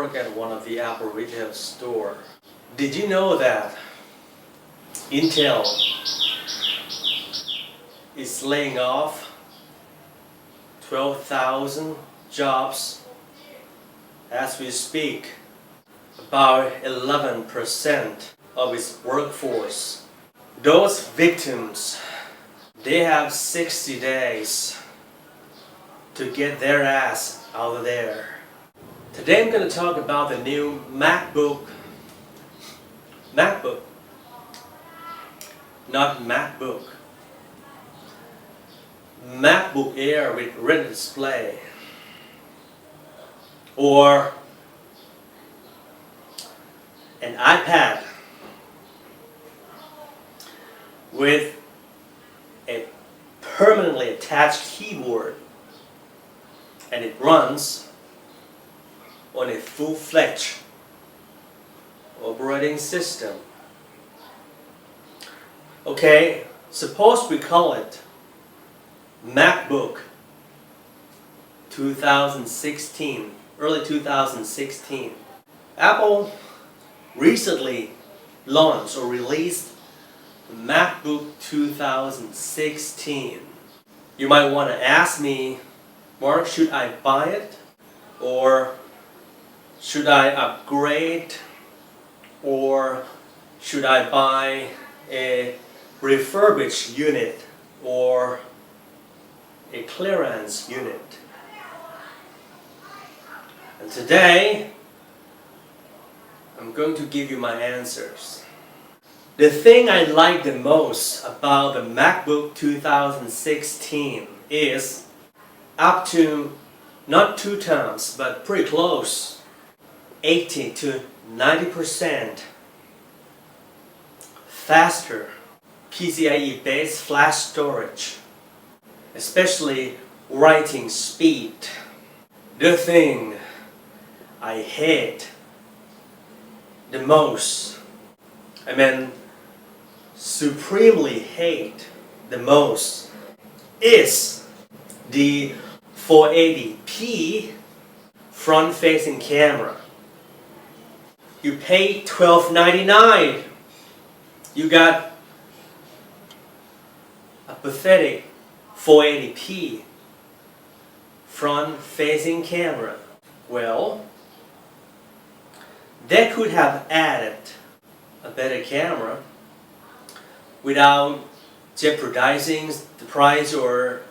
work at one of the Apple retail store. Did you know that Intel is laying off 12,000 jobs as we speak? About 11% of its workforce. Those victims, they have 60 days to get their ass out of there. Today I'm going to talk about the new Macbook, not MacBook. MacBook Air with Retina display, or an iPad with a permanently attached keyboard, and it runs on a full-fledged operating system. Okay, suppose we call it MacBook 2016, early 2016. Apple recently launched or released MacBook 2016. You might want to ask me, Mark, should I buy it? Or should I upgrade? Or should I buy a refurbished unit or a clearance unit? And today, I'm going to give you my answers. The thing I like the most about the MacBook 2016 is up to, not 2 times, but pretty close, 80 to 90% faster PCIe-based flash storage, especially writing speed. The thing I hate the most, supremely hate the most, is the 480p front-facing camera. You pay $12.99. You got a pathetic 480p front-facing camera. Well, they could have added a better camera without jeopardizing the price or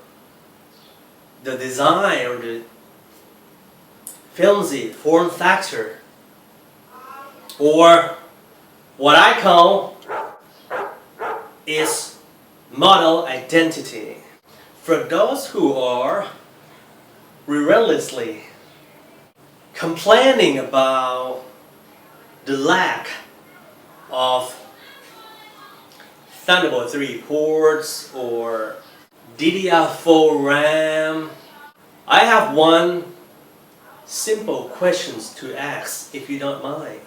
the design or the flimsy form factor, or what I call is model identity. For those who are relentlessly complaining about the lack of Thunderbolt 3 ports or DDR4 RAM, I have one simple question to ask, if you don't mind.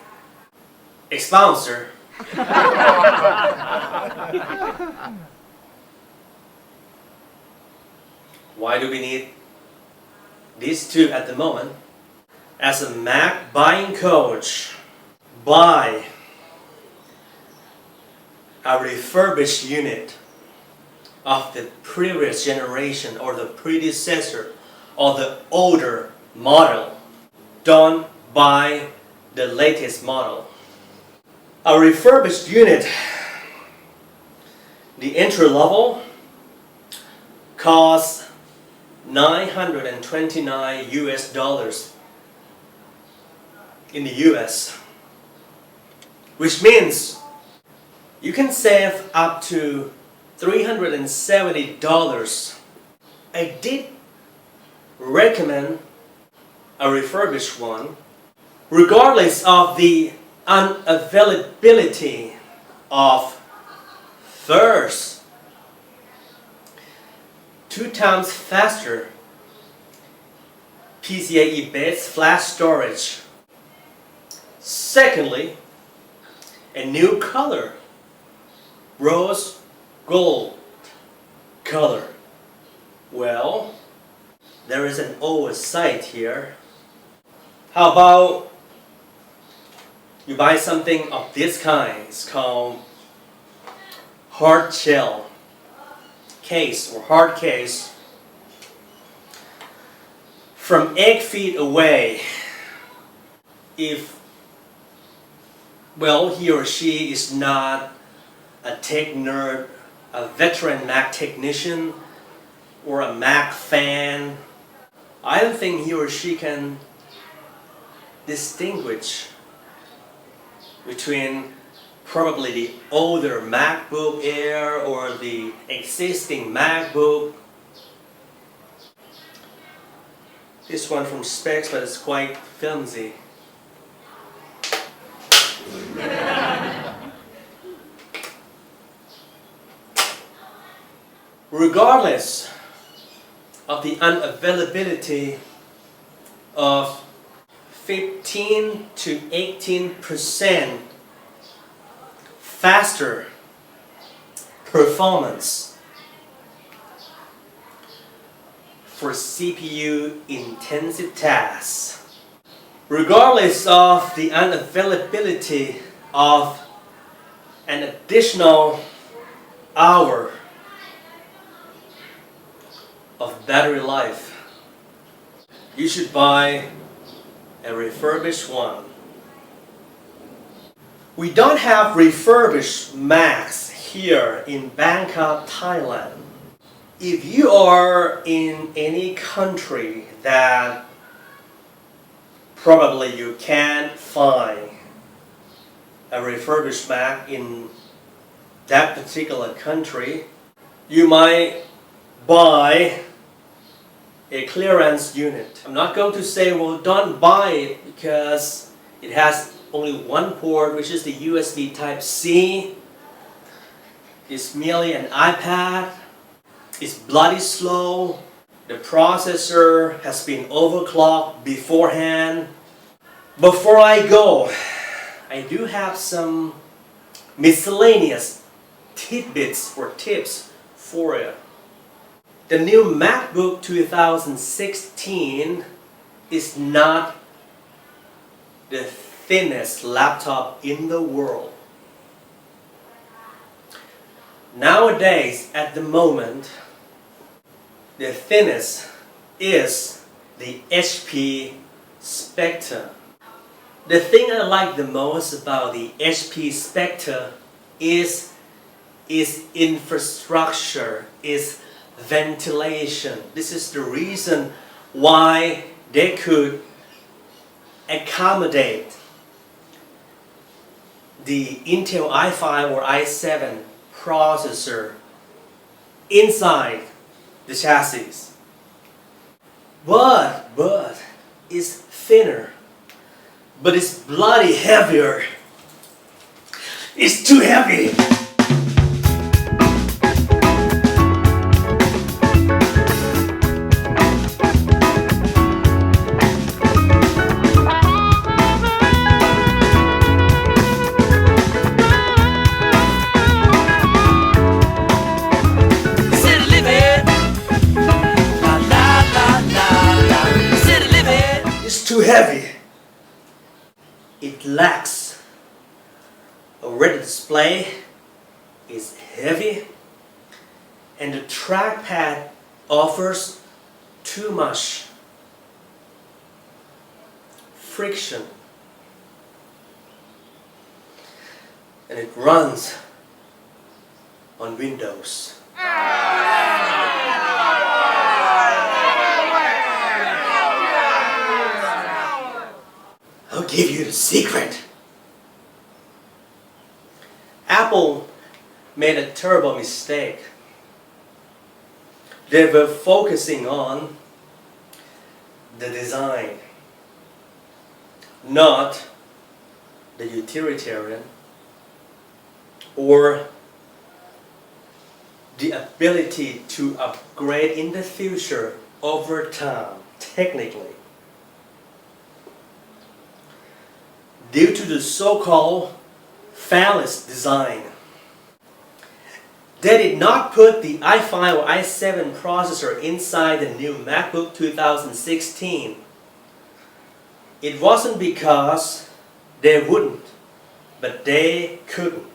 Expound, sir. Why do we need these two at the moment? As a Mac buying coach, buy a refurbished unit of the previous generation or the predecessor or the older model. Don't buy the latest model. A refurbished unit, the entry level, costs $929 US in the US, which means you can save up to $370. I did recommend a refurbished one, regardless of the unavailability of first, 2 times faster PCIe-based flash storage. Secondly, a new color, rose gold color. Well, there is an oversight here. How about You buy something of this kind. It's called hard shell case or hard case. From 8 feet away, if he or she is not a tech nerd, a veteran Mac technician, or a Mac fan, I don't think he or she can distinguish between probably the older MacBook Air or the existing MacBook. This one from Specs, but it's quite flimsy. Regardless of the unavailability of 15 to 18% faster performance for CPU intensive tasks, regardless of the unavailability of an additional hour of battery life, you should buy a refurbished one. We don't have refurbished Macs here in Bangkok, Thailand. If you are in any country that probably you can't find a refurbished Mac in that particular country, you might buy a clearance unit. I'm not going to say, well, don't buy it because it has only one port, which is the USB Type-C. It's merely an iPad. It's bloody slow. The processor has been overclocked beforehand. Before I go, I do have some miscellaneous tidbits or tips for you. The new MacBook 2016 is not the thinnest laptop in the world. Nowadays, at the moment, the thinnest is the HP Spectre. The thing I like the most about the HP Spectre is its infrastructure, its ventilation. This is the reason why they could accommodate the Intel i5 or i7 processor inside the chassis. But it's thinner, but it's bloody heavier. It's too heavy. Too heavy. It lacks a red display, is heavy, and the trackpad offers too much friction, and it runs on Windows. I'll give you the secret. Apple made a terrible mistake. They were focusing on the design, not the utilitarian or the ability to upgrade in the future over time, technically. Due to the so-called phallus design, they did not put the i5 or i7 processor inside the new MacBook 2016. It wasn't because they wouldn't. but they couldn't.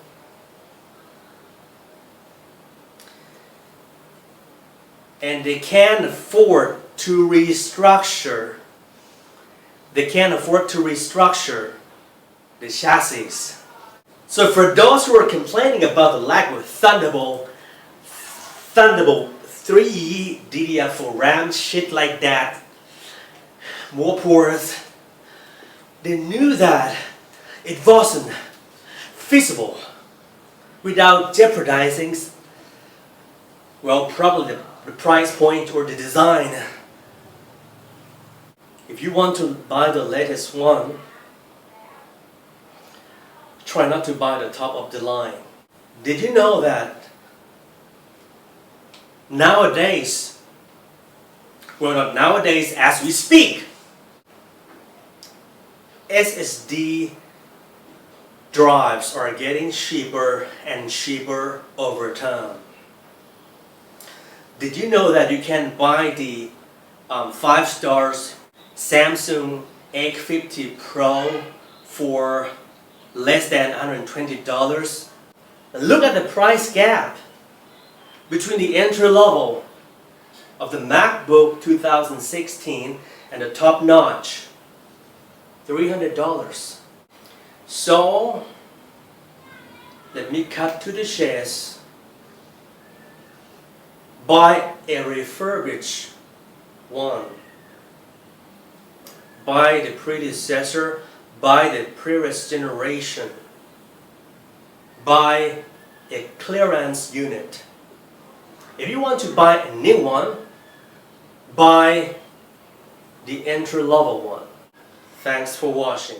And they can't afford to restructure. They can't afford to restructure the chassis. So for those who are complaining about the lack of Thunderbolt 3 DDR4 RAM, shit like that, more ports, they knew that it wasn't feasible without jeopardizing, well, probably the price point or the design. If you want to buy the latest one, try not to buy the top of the line. Did you know that nowadays, well, not nowadays, as we speak, SSD drives are getting cheaper and cheaper over time. Did you know that you can buy the 5 stars Samsung A50 Pro for less than $120? Look at the price gap between the entry level of the Macbook 2016 and the top notch, $300. So let me cut to the chase. Buy a refurbished one. Buy the predecessor, buy the previous generation. Buy a clearance unit. If you want to buy a new one, buy the entry-level one. Thanks for watching.